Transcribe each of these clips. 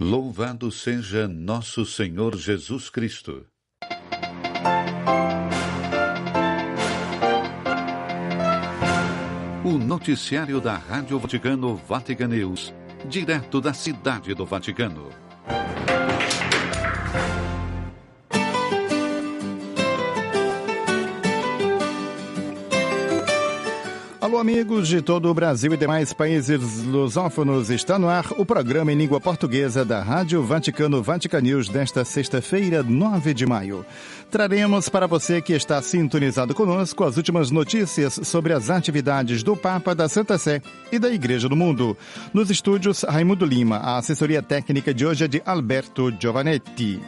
Louvado seja nosso Senhor Jesus Cristo. O noticiário da Rádio Vaticano, Vatican News, direto da Cidade do Vaticano. Alô, amigos de todo o Brasil e demais países lusófonos, está no ar o programa em língua portuguesa da Rádio Vaticano Vatican News desta sexta-feira, 9 de maio. Traremos para você que está sintonizado conosco as últimas notícias sobre as atividades do Papa, da Santa Sé e da Igreja do Mundo. Nos estúdios, Raimundo Lima. A assessoria técnica de hoje é de Alberto Giovanetti.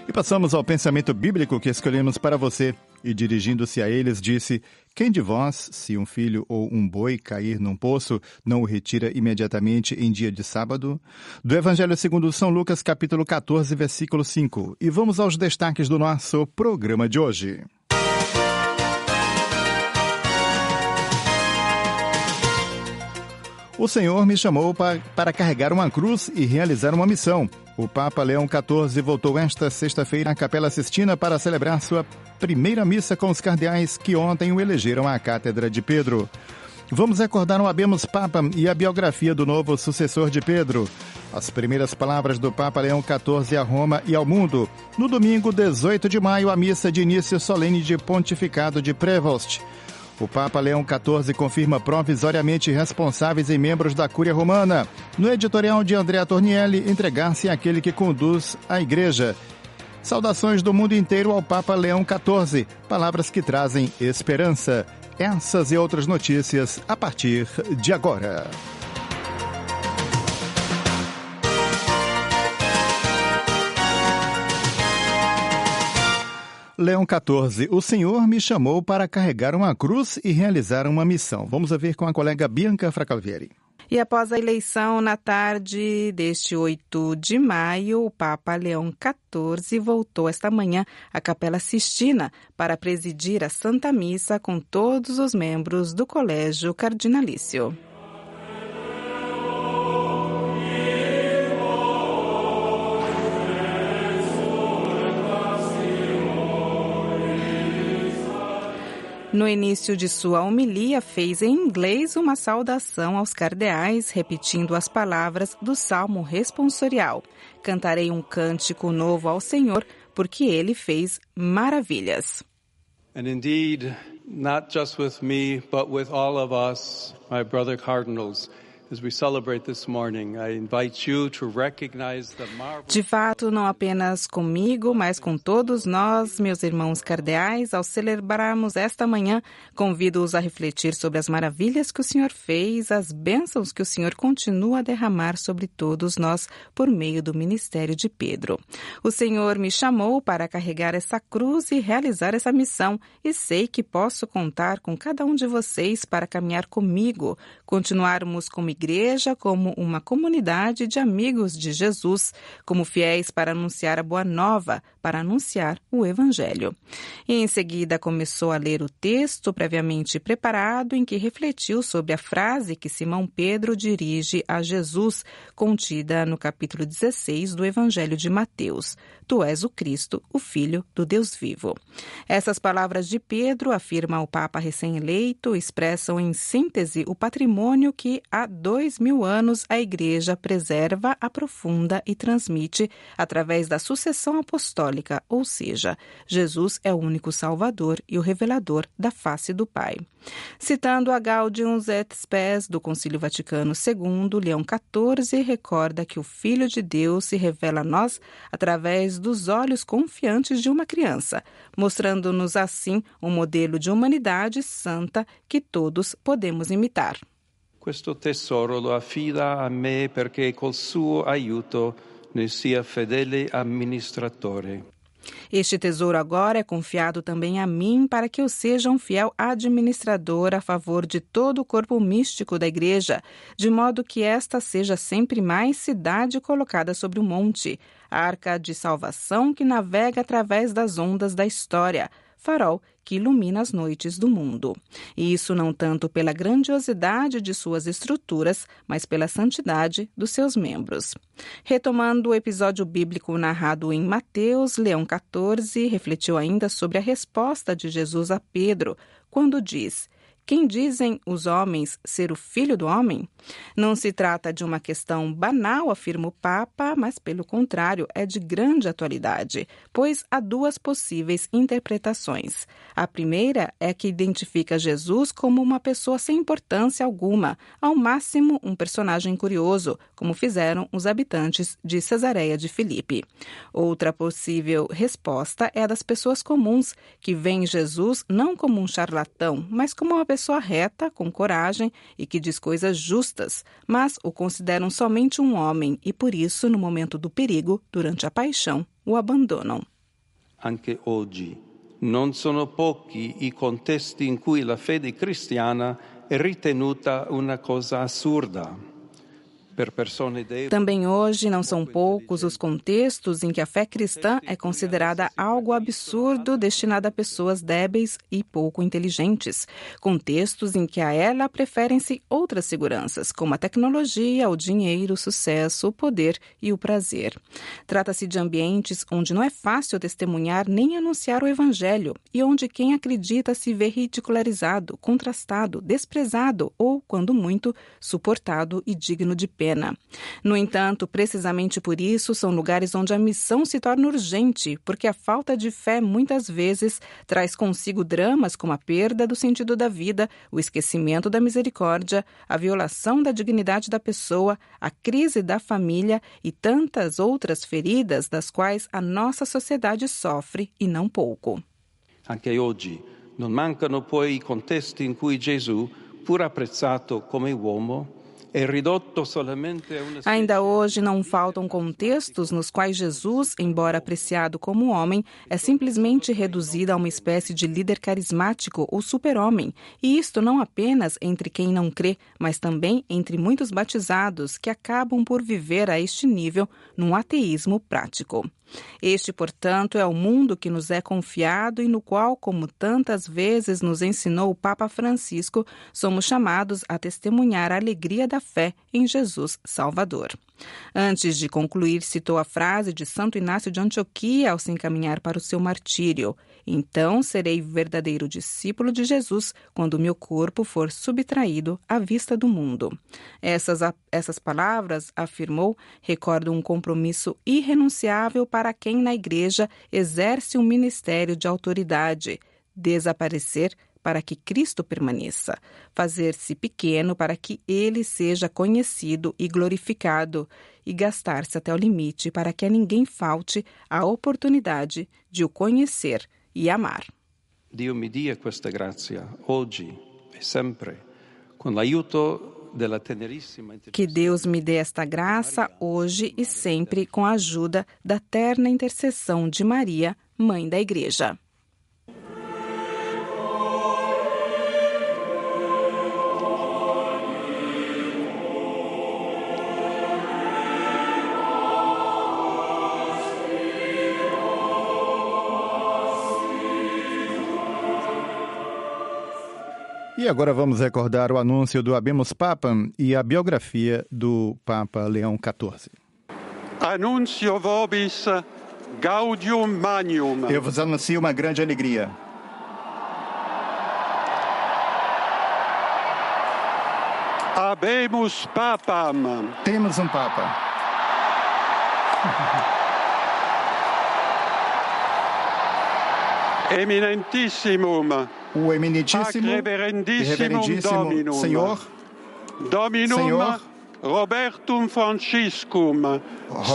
E passamos ao pensamento bíblico que escolhemos para você. E dirigindo-se a eles, disse: quem de vós, se um filho ou um boi cair num poço, não o retira imediatamente em dia de sábado? Do Evangelho segundo São Lucas, capítulo 14, versículo 5. E vamos aos destaques do nosso programa de hoje. O Senhor me chamou para carregar uma cruz e realizar uma missão. O Papa Leão XIV voltou esta sexta-feira à Capela Sistina para celebrar sua primeira missa com os cardeais que ontem o elegeram à Cátedra de Pedro. Vamos recordar o Habemus Papa e a biografia do novo sucessor de Pedro. As primeiras palavras do Papa Leão XIV a Roma e ao mundo. No domingo, 18 de maio, a missa de início solene de pontificado de Prevost. O Papa Leão XIV confirma provisoriamente responsáveis e membros da Cúria Romana. No editorial de Andrea Tornielli, entregar-se àquele que conduz a Igreja. Saudações do mundo inteiro ao Papa Leão XIV. Palavras que trazem esperança. Essas e outras notícias a partir de agora. Leão XIV, o Senhor me chamou para carregar uma cruz e realizar uma missão. Vamos ouvir com a colega Bianca Fracalvieri. E após a eleição, na tarde deste 8 de maio, o Papa Leão XIV voltou esta manhã à Capela Sistina para presidir a Santa Missa com todos os membros do Colégio Cardinalício. No início de sua homilia, fez em inglês uma saudação aos cardeais, repetindo as palavras do Salmo responsorial. Cantarei um cântico novo ao Senhor, porque Ele fez maravilhas. And indeed, not just with me, but with all of us, my brother cardinals, as we celebrate this morning, I invite you to recognize the marvel. De fato, não apenas comigo, mas com todos nós, meus irmãos cardeais, ao celebrarmos esta manhã, convido-os a refletir sobre as maravilhas que o Senhor fez, as bênçãos que o Senhor continua a derramar sobre todos nós por meio do ministério de Pedro. O Senhor me chamou para carregar essa cruz e realizar essa missão, e sei que posso contar com cada um de vocês para caminhar comigo, continuarmos como igreja, como uma comunidade de amigos de Jesus, como fiéis para anunciar a boa nova, para anunciar o Evangelho. E em seguida começou a ler o texto previamente preparado, em que refletiu sobre a frase que Simão Pedro dirige a Jesus, contida no capítulo 16 do Evangelho de Mateus. Tu és o Cristo, o Filho do Deus vivo. Essas palavras de Pedro, afirma o Papa recém-eleito, expressam em síntese o patrimônio que há 2000 anos a Igreja preserva, aprofunda e transmite através da sucessão apostólica, ou seja, Jesus é o único Salvador e o revelador da face do Pai. Citando a Gaudium et Spes do Concílio Vaticano II, Leão XIV recorda que o Filho de Deus se revela a nós através dos olhos confiantes de uma criança, mostrando-nos assim um modelo de humanidade santa que todos podemos imitar. Questo tesoro lo affida a me perché col suo aiuto ne sia fedele amministratore. Este tesouro agora é confiado também a mim para que eu seja um fiel administrador a favor de todo o corpo místico da Igreja, de modo que esta seja sempre mais cidade colocada sobre o monte, arca de salvação que navega através das ondas da história, farol que ilumina as noites do mundo. E isso não tanto pela grandiosidade de suas estruturas, mas pela santidade dos seus membros. Retomando o episódio bíblico narrado em Mateus, Leão XIV refletiu ainda sobre a resposta de Jesus a Pedro, quando diz: quem dizem os homens ser o Filho do Homem? Não se trata de uma questão banal, afirma o Papa, mas, pelo contrário, é de grande atualidade, pois há duas possíveis interpretações. A primeira é que identifica Jesus como uma pessoa sem importância alguma, ao máximo um personagem curioso, como fizeram os habitantes de Cesareia de Filipe. Outra possível resposta é a das pessoas comuns, que veem Jesus não como um charlatão, mas como uma pessoa reta, com coragem e que diz coisas justas, mas o consideram somente um homem e, por isso, no momento do perigo, durante a paixão, o abandonam. Anche oggi non sono pochi i contesti in cui la fede cristiana è ritenuta una cosa assurda. Também hoje não são poucos os contextos em que a fé cristã é considerada algo absurdo destinado a pessoas débeis e pouco inteligentes. Contextos em que a ela preferem-se outras seguranças, como a tecnologia, o dinheiro, o sucesso, o poder e o prazer. Trata-se de ambientes onde não é fácil testemunhar nem anunciar o evangelho e onde quem acredita se vê ridicularizado, contrastado, desprezado ou, quando muito, suportado e digno de pena. No entanto, precisamente por isso, são lugares onde a missão se torna urgente, porque a falta de fé, muitas vezes, traz consigo dramas como a perda do sentido da vida, o esquecimento da misericórdia, a violação da dignidade da pessoa, a crise da família e tantas outras feridas das quais a nossa sociedade sofre, e não pouco. Anche oggi non mancano poi i contesti in cui Gesù, pur apprezzato come uomo, ainda hoje não faltam contextos nos quais Jesus, embora apreciado como homem, é simplesmente reduzido a uma espécie de líder carismático ou super-homem, e isto não apenas entre quem não crê, mas também entre muitos batizados que acabam por viver a este nível num ateísmo prático. Este, portanto, é o mundo que nos é confiado e no qual, como tantas vezes nos ensinou o Papa Francisco, somos chamados a testemunhar a alegria da fé em Jesus Salvador. Antes de concluir, citou a frase de Santo Inácio de Antioquia ao se encaminhar para o seu martírio: então serei verdadeiro discípulo de Jesus quando meu corpo for subtraído à vista do mundo. Essas palavras, afirmou, recordam um compromisso irrenunciável para quem na Igreja exerce um ministério de autoridade: desaparecer para que Cristo permaneça, fazer-se pequeno para que Ele seja conhecido e glorificado, e gastar-se até o limite para que a ninguém falte a oportunidade de o conhecer e amar. Dio mi dia questa grazia, oggi e sempre, con l'aiuto della tenerissima intercessão. Que Deus me dê esta graça hoje e sempre com a ajuda da terna intercessão de Maria, Mãe da Igreja. E agora vamos recordar o anúncio do Habemus Papam e a biografia do Papa Leão XIV. Annuncio vobis gaudium magnum. Eu vos anuncio uma grande alegria. Habemus Papam. Temos um Papa. Eminentissimum. O eminentíssimo e reverendíssimo Senhor Robertum Franciscum,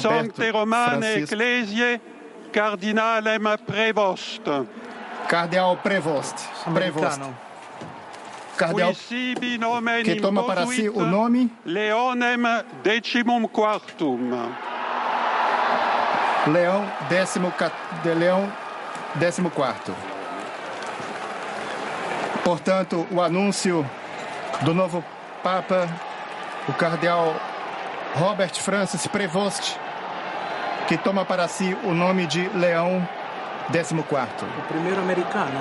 Sancte Romane Ecclesiae, Cardinalem Prevost. Cardeal Prevost. Cardeal que toma para si o nome Leonem Decimum Quartum. Leão 14º. Portanto, o anúncio do novo Papa, o cardeal Robert Francis Prevost, que toma para si o nome de Leão 14º. O primeiro americano.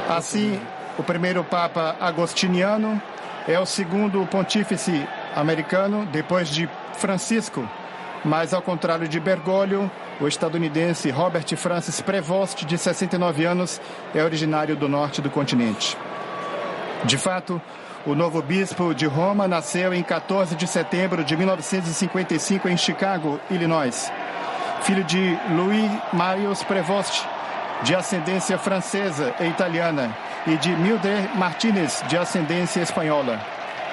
Assim, o primeiro Papa agostiniano é o segundo pontífice americano, depois de Francisco. Mas, ao contrário de Bergoglio, o estadunidense Robert Francis Prevost, de 69 anos, é originário do norte do continente. De fato, o novo bispo de Roma nasceu em 14 de setembro de 1955 em Chicago, Illinois. Filho de Louis Marius Prevost, de ascendência francesa e italiana, e de Mildred Martinez, de ascendência espanhola.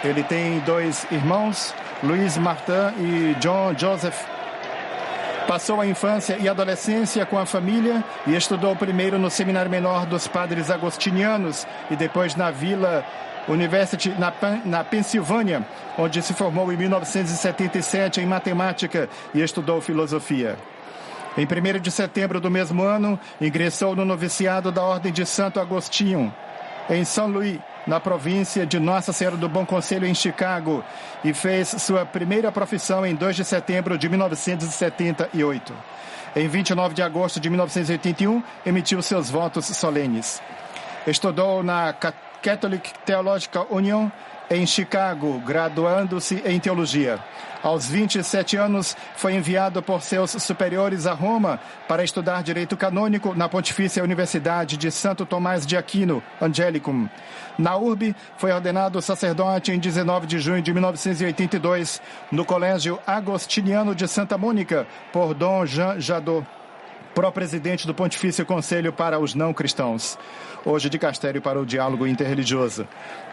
Ele tem 2 irmãos, Luiz Martin e John Joseph. Passou a infância e adolescência com a família e estudou primeiro no Seminário Menor dos Padres Agostinianos e depois na Villa University, na Pensilvânia, onde se formou em 1977 em matemática e estudou filosofia. Em 1º de setembro do mesmo ano, ingressou no noviciado da Ordem de Santo Agostinho, em São Luís, na província de Nossa Senhora do Bom Conselho, em Chicago, e fez sua primeira profissão em 2 de setembro de 1978. Em 29 de agosto de 1981, emitiu seus votos solenes. Estudou na Catholic Theological Union, em Chicago, graduando-se em teologia. Aos 27 anos, foi enviado por seus superiores a Roma para estudar direito canônico na Pontifícia Universidade de Santo Tomás de Aquino, Angelicum. Na urbe, foi ordenado sacerdote em 19 de junho de 1982, no Colégio Agostiniano de Santa Mônica, por Dom Jean Jadot, pró-presidente do Pontifício Conselho para os Não Cristãos, hoje dicastério para o diálogo interreligioso.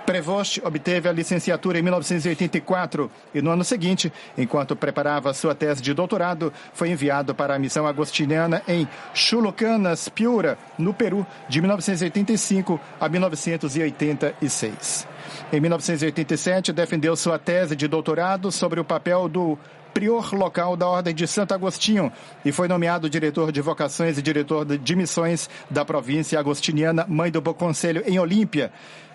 Prevost obteve a licenciatura em 1984 e no ano seguinte, enquanto preparava sua tese de doutorado, foi enviado para a missão agostiniana em Chulucanas, Piura, no Peru, de 1985 a 1986. Em 1987, defendeu sua tese de doutorado sobre o papel do prior local da Ordem de Santo Agostinho e foi nomeado diretor de vocações e diretor de missões da província agostiniana Mãe do Bom Conselho em Olímpia,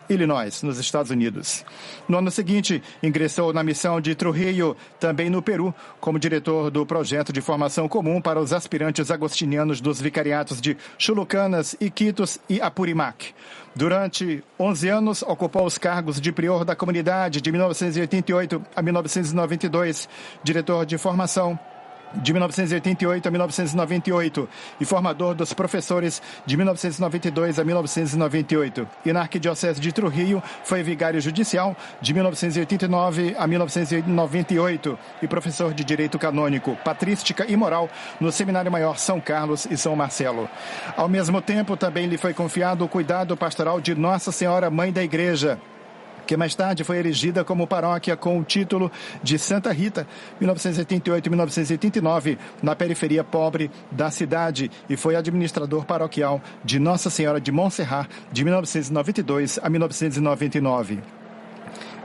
Illinois, nos Estados Unidos. No ano seguinte, ingressou na missão de Trujillo, também no Peru, como diretor do projeto de formação comum para os aspirantes agostinianos dos vicariatos de Chulucanas, Iquitos e Apurimac. Durante 11 anos, ocupou os cargos de prior da comunidade de 1988 a 1992, diretor de formação de 1988 a 1998 e formador dos professores de 1992 a 1998. E na Arquidiocese de Trujillo foi vigário judicial de 1989 a 1998 e professor de Direito Canônico, Patrística e Moral no Seminário Maior São Carlos e São Marcelo. Ao mesmo tempo, também lhe foi confiado o cuidado pastoral de Nossa Senhora Mãe da Igreja, que mais tarde foi erigida como paróquia com o título de Santa Rita, 1978 e 1989, na periferia pobre da cidade, e foi administrador paroquial de Nossa Senhora de Montserrat, de 1992 a 1999.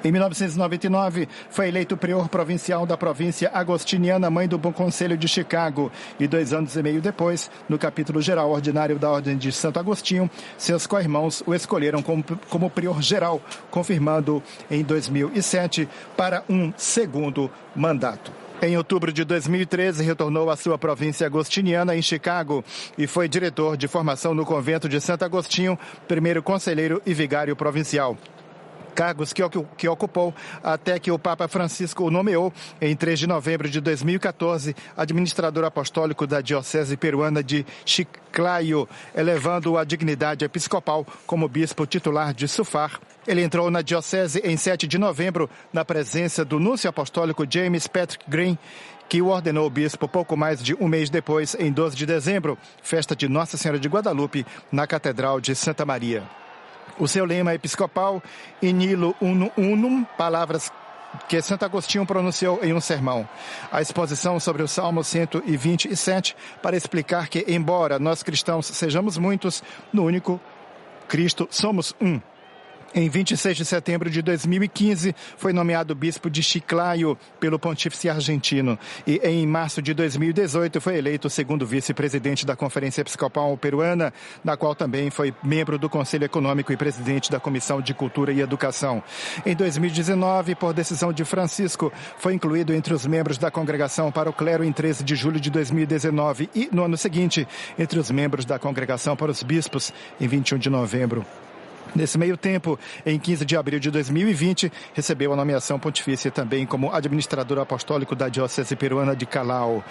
Em 1999, foi eleito prior provincial da província agostiniana Mãe do Bom Conselho de Chicago e 2 anos e meio depois, no capítulo geral ordinário da Ordem de Santo Agostinho, seus co-irmãos o escolheram como prior geral, confirmando em 2007 para um segundo mandato. Em outubro de 2013, retornou à sua província agostiniana em Chicago e foi diretor de formação no convento de Santo Agostinho, primeiro conselheiro e vigário provincial. Cargos que ocupou até que o Papa Francisco o nomeou, em 3 de novembro de 2014, administrador apostólico da Diocese Peruana de Chiclayo, elevando-o à dignidade episcopal como bispo titular de Sufar. Ele entrou na Diocese em 7 de novembro, na presença do núncio apostólico James Patrick Green, que o ordenou bispo pouco mais de um mês depois, em 12 de dezembro, festa de Nossa Senhora de Guadalupe, na Catedral de Santa Maria. O seu lema episcopal, In Nihilo Unum, palavras que Santo Agostinho pronunciou em um sermão. A exposição sobre o Salmo 127 para explicar que, embora nós cristãos sejamos muitos, no único Cristo somos um. Em 26 de setembro de 2015, foi nomeado bispo de Chiclayo pelo pontífice argentino. E em março de 2018 foi eleito o segundo vice-presidente da Conferência Episcopal Peruana, da qual também foi membro do Conselho Econômico e presidente da Comissão de Cultura e Educação. Em 2019, por decisão de Francisco, foi incluído entre os membros da Congregação para o Clero em 13 de julho de 2019 e, no ano seguinte, entre os membros da Congregação para os Bispos, em 21 de novembro. Nesse meio tempo, em 15 de abril de 2020, recebeu a nomeação pontifícia também como administrador apostólico da Diocese Peruana de Callao.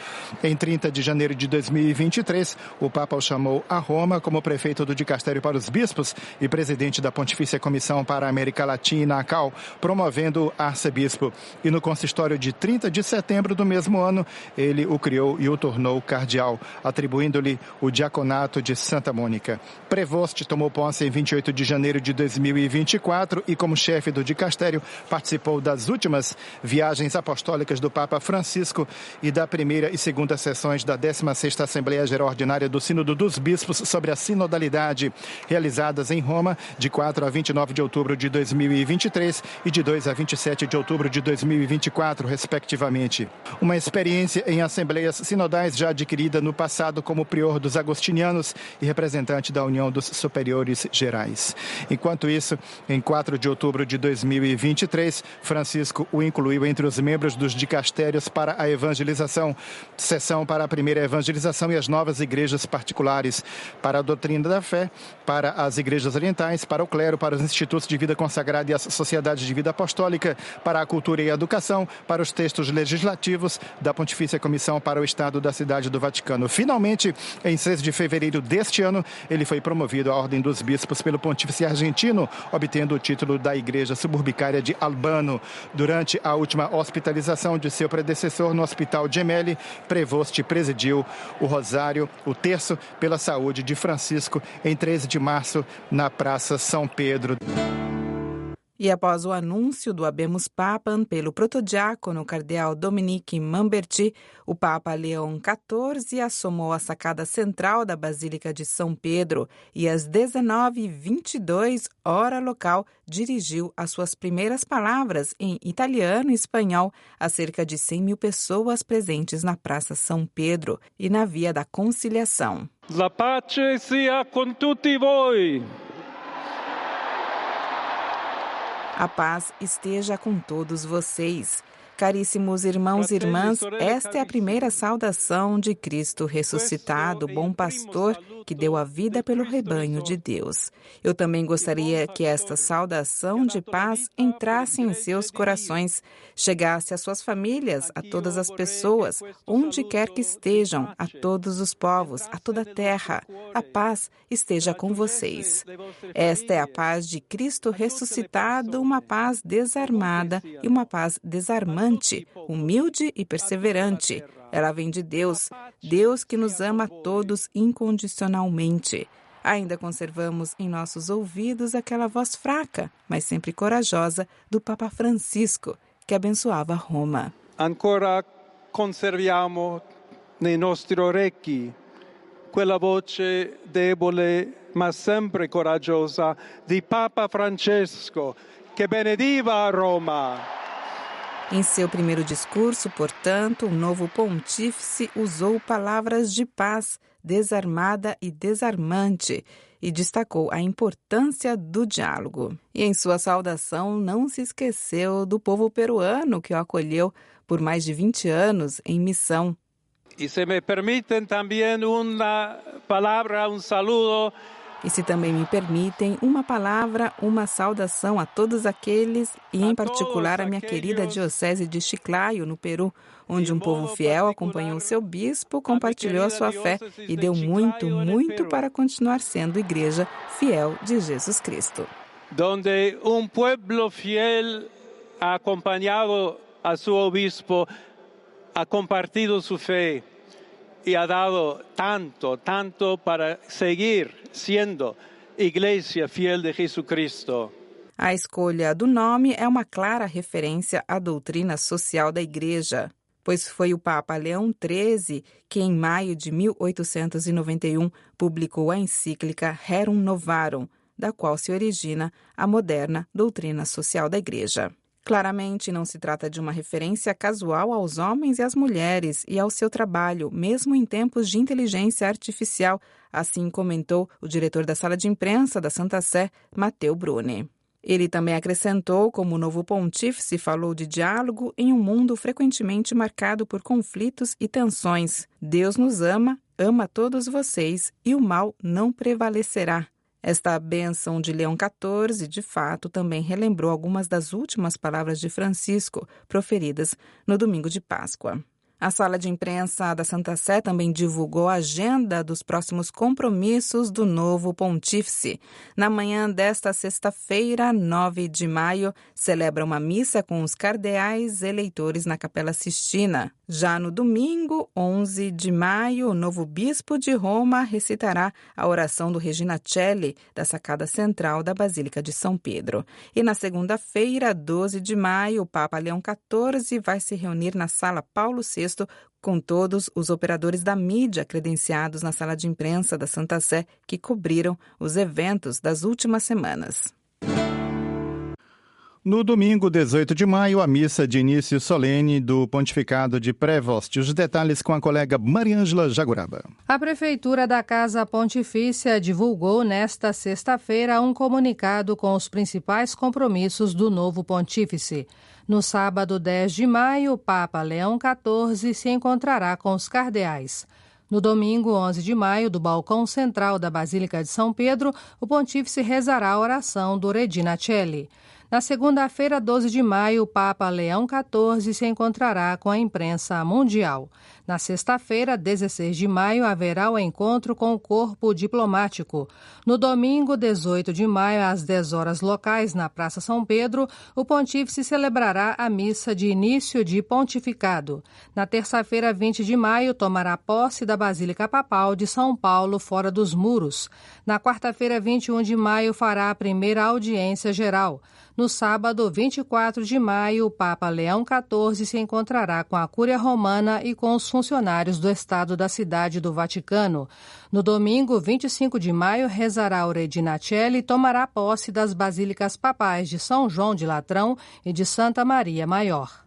Em 30 de janeiro de 2023, o Papa o chamou a Roma como prefeito do Dicastério para os Bispos e presidente da Pontifícia Comissão para a América Latina, ACAL, promovendo-o arcebispo. E no consistório de 30 de setembro do mesmo ano, ele o criou e o tornou cardeal, atribuindo-lhe o diaconato de Santa Mônica. Prevost tomou posse em 28 de janeiro de 2024 e, como chefe do dicastério, participou das últimas viagens apostólicas do Papa Francisco e da primeira e segunda sessões da 16ª Assembleia Geral Ordinária do Sínodo dos Bispos sobre a sinodalidade, realizadas em Roma de 4 a 29 de outubro de 2023 e de 2 a 27 de outubro de 2024, respectivamente. Uma experiência em assembleias sinodais já adquirida no passado como prior dos agostinianos e representante da União dos Superiores Gerais. Enquanto isso, em 4 de outubro de 2023, Francisco o incluiu entre os membros dos dicastérios para a evangelização, sessão para a primeira evangelização e as novas igrejas particulares, para a doutrina da fé, para as igrejas orientais, para o clero, para os institutos de vida consagrada e as sociedades de vida apostólica, para a cultura e a educação, para os textos legislativos da Pontifícia Comissão para o Estado da Cidade do Vaticano. Finalmente, em 6 de fevereiro deste ano, ele foi promovido à Ordem dos Bispos pelo Pontífice argentino, obtendo o título da Igreja Suburbicária de Albano. Durante a última hospitalização de seu predecessor no Hospital Gemelli, Prevost presidiu o Rosário, o Terço pela Saúde de Francisco, em 13 de março, na Praça São Pedro. E após o anúncio do Habemus Papam pelo protodiácono cardeal Dominique Mamberti, o Papa Leão XIV assomou a sacada central da Basílica de São Pedro e às 19h22, hora local, dirigiu as suas primeiras palavras em italiano e espanhol a cerca de 100 mil pessoas presentes na Praça São Pedro e na Via da Conciliação. La pace sia con tutti voi. A paz esteja com todos vocês. Caríssimos irmãos e irmãs, esta é a primeira saudação de Cristo ressuscitado, bom pastor, que deu a vida pelo rebanho de Deus. Eu também gostaria que esta saudação de paz entrasse em seus corações, chegasse às suas famílias, a todas as pessoas, onde quer que estejam, a todos os povos, a toda a terra. A paz esteja com vocês. Esta é a paz de Cristo ressuscitado, uma paz desarmada e uma paz desarmante, humilde e perseverante. Ela vem de Deus, Deus que nos ama a todos incondicionalmente. Ainda conservamos em nossos ouvidos aquela voz fraca, mas sempre corajosa, do Papa Francisco, que abençoava Roma. Ancora conserviamo nei nostri orecchi quella voce debole ma sempre coraggiosa di Papa Francesco, che benediva a Roma. Em seu primeiro discurso, portanto, o novo pontífice usou palavras de paz, desarmada e desarmante, e destacou a importância do diálogo. E em sua saudação não se esqueceu do povo peruano que o acolheu por mais de 20 anos em missão. E se me permitem também uma palavra, um saludo. E se também me permitem, uma palavra, uma saudação a todos aqueles, e em particular a minha querida Diocese de Chiclayo, no Peru, onde um povo fiel acompanhou seu bispo, compartilhou a sua fé e deu muito, muito para continuar sendo igreja fiel de Jesus Cristo. Donde um pueblo fiel ha acompanhado a seu obispo, ha compartido sua fé e ha dado tanto para seguir sendo Igreja Fiel de Jesucristo. A escolha do nome é uma clara referência à doutrina social da Igreja, pois foi o Papa Leão XIII que, em maio de 1891, publicou a encíclica Rerum Novarum, da qual se origina a moderna doutrina social da Igreja. Claramente, não se trata de uma referência casual aos homens e às mulheres e ao seu trabalho, mesmo em tempos de inteligência artificial, assim comentou o diretor da Sala de Imprensa da Santa Sé, Matteo Bruni. Ele também acrescentou como o novo pontífice falou de diálogo em um mundo frequentemente marcado por conflitos e tensões. Deus nos ama, ama todos vocês e o mal não prevalecerá. Esta bênção de Leão XIV, de fato, também relembrou algumas das últimas palavras de Francisco, proferidas no domingo de Páscoa. A Sala de Imprensa da Santa Sé também divulgou a agenda dos próximos compromissos do novo pontífice. Na manhã desta sexta-feira, 9 de maio, celebra uma missa com os cardeais eleitores na Capela Sistina. Já no domingo, 11 de maio, o novo bispo de Roma recitará a oração do Regina Coeli, da sacada central da Basílica de São Pedro. E na segunda-feira, 12 de maio, o Papa Leão XIV vai se reunir na Sala Paulo VI com todos os operadores da mídia credenciados na Sala de Imprensa da Santa Sé que cobriram os eventos das últimas semanas. No domingo, 18 de maio, a missa de início solene do Pontificado de Prevost. Os detalhes com a colega Mariângela Jaguraba. A Prefeitura da Casa Pontifícia divulgou nesta sexta-feira um comunicado com os principais compromissos do novo pontífice. No sábado, 10 de maio, o Papa Leão XIV se encontrará com os cardeais. No domingo, 11 de maio, do balcão central da Basílica de São Pedro, o pontífice rezará a oração do Regina Coeli. Na segunda-feira, 12 de maio, o Papa Leão XIV se encontrará com a imprensa mundial. Na sexta-feira, 16 de maio, haverá o encontro com o corpo diplomático. No domingo, 18 de maio, às 10 horas locais, na Praça São Pedro, o pontífice celebrará a missa de início de pontificado. Na terça-feira, 20 de maio, tomará posse da Basílica Papal de São Paulo, fora dos muros. Na quarta-feira, 21 de maio, fará a primeira audiência geral. No sábado, 24 de maio, o Papa Leão XIV se encontrará com a Cúria Romana e com os funcionários do Estado da Cidade do Vaticano. No domingo, 25 de maio, rezará o Regina Coeli e tomará posse das basílicas papais de São João de Latrão e de Santa Maria Maior.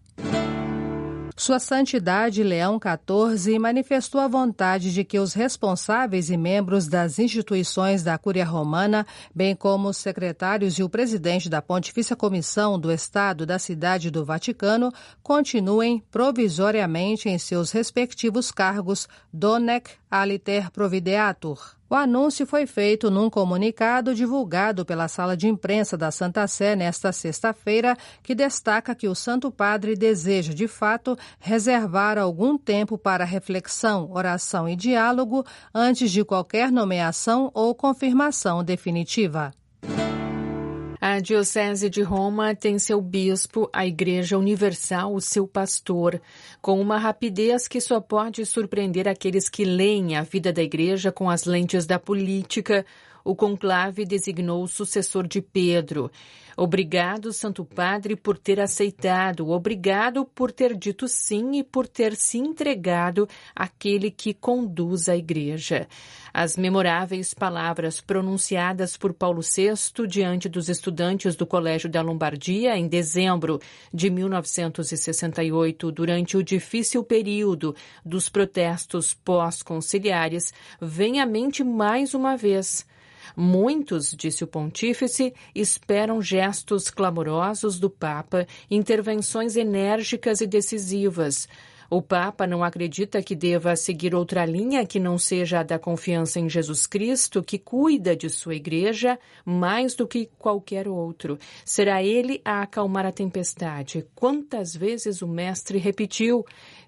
Sua Santidade Leão XIV manifestou a vontade de que os responsáveis e membros das instituições da Cúria Romana, bem como os secretários e o presidente da Pontifícia Comissão do Estado da Cidade do Vaticano, continuem provisoriamente em seus respectivos cargos donec aliter provideatur. O anúncio foi feito num comunicado divulgado pela Sala de Imprensa da Santa Sé nesta sexta-feira, que destaca que o Santo Padre deseja, de fato, reservar algum tempo para reflexão, oração e diálogo antes de qualquer nomeação ou confirmação definitiva. A Diocese de Roma tem seu bispo, a Igreja Universal, o seu pastor, com uma rapidez que só pode surpreender aqueles que leem a vida da Igreja com as lentes da política. O conclave designou o sucessor de Pedro. Obrigado, Santo Padre, por ter aceitado. Obrigado por ter dito sim e por ter se entregado àquele que conduz a Igreja. As memoráveis palavras pronunciadas por Paulo VI diante dos estudantes do Colégio da Lombardia em dezembro de 1968, durante o difícil período dos protestos pós-conciliares, vêm à mente mais uma vez. Muitos, disse o pontífice, esperam gestos clamorosos do Papa, intervenções enérgicas e decisivas. O Papa não acredita que deva seguir outra linha que não seja a da confiança em Jesus Cristo, que cuida de sua Igreja mais do que qualquer outro. Será ele a acalmar a tempestade. Quantas vezes o Mestre repetiu: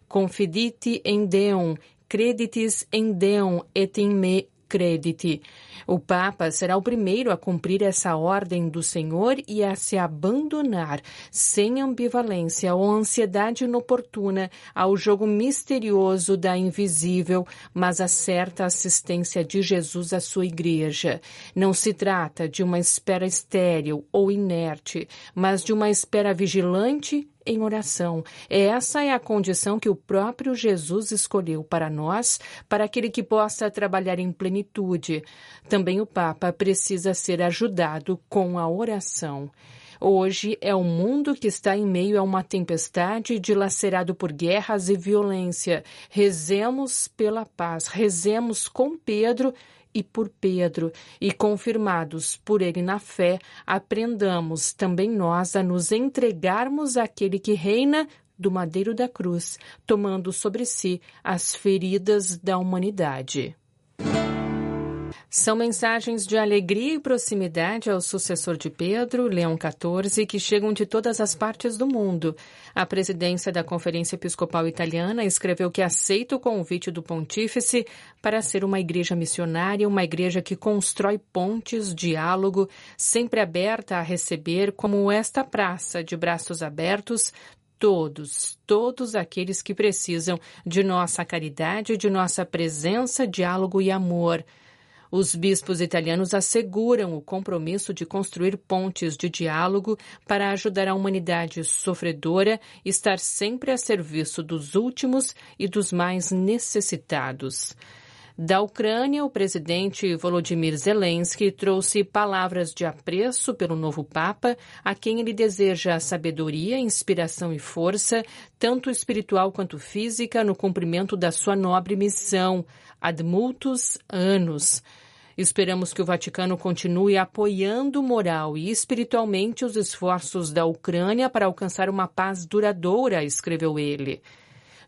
confidite em Deum, creditis em Deum et in me credite. O Papa será o primeiro a cumprir essa ordem do Senhor e a se abandonar, sem ambivalência ou ansiedade inoportuna, ao jogo misterioso da invisível, mas a certa assistência de Jesus à sua Igreja. Não se trata de uma espera estéril ou inerte, mas de uma espera vigilante em oração. Essa é a condição que o próprio Jesus escolheu para nós, para aquele que possa trabalhar em plenitude. Também o Papa precisa ser ajudado com a oração. Hoje é um mundo que está em meio a uma tempestade, dilacerado por guerras e violência. Rezemos pela paz, rezemos com Pedro e por Pedro, e confirmados por ele na fé, aprendamos também nós a nos entregarmos àquele que reina do madeiro da cruz, tomando sobre si as feridas da humanidade. São mensagens de alegria e proximidade ao sucessor de Pedro, Leão XIV, que chegam de todas as partes do mundo. A presidência da Conferência Episcopal Italiana escreveu que aceita o convite do pontífice para ser uma igreja missionária, uma igreja que constrói pontes, diálogo, sempre aberta a receber, como esta praça de braços abertos, todos aqueles que precisam de nossa caridade, de nossa presença, diálogo e amor. Os bispos italianos asseguram o compromisso de construir pontes de diálogo para ajudar a humanidade sofredora e estar sempre a serviço dos últimos e dos mais necessitados. Da Ucrânia, o presidente Volodymyr Zelensky trouxe palavras de apreço pelo novo Papa, a quem ele deseja sabedoria, inspiração e força, tanto espiritual quanto física, no cumprimento da sua nobre missão, ad multos annos. Esperamos que o Vaticano continue apoiando moral e espiritualmente os esforços da Ucrânia para alcançar uma paz duradoura, escreveu ele.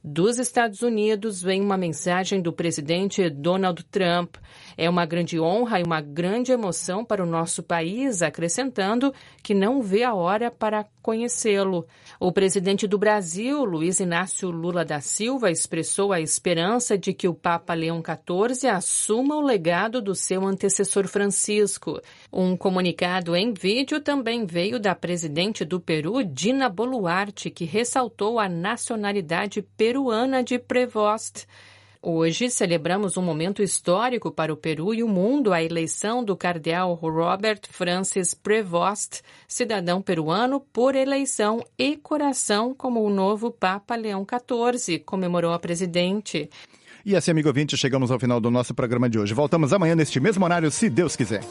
Dos Estados Unidos vem uma mensagem do presidente Donald Trump. É uma grande honra e uma grande emoção para o nosso país, acrescentando que não vê a hora para conhecê-lo. O presidente do Brasil, Luiz Inácio Lula da Silva, expressou a esperança de que o Papa Leão XIV assuma o legado do seu antecessor Francisco. Um comunicado em vídeo também veio da presidente do Peru, Dina Boluarte, que ressaltou a nacionalidade peruana de Prevost. Hoje celebramos um momento histórico para o Peru e o mundo, a eleição do cardeal Robert Francis Prevost, cidadão peruano por eleição e coração como o novo Papa Leão XIV, comemorou a presidente. E assim, amigo ouvinte, chegamos ao final do nosso programa de hoje. Voltamos amanhã neste mesmo horário, se Deus quiser.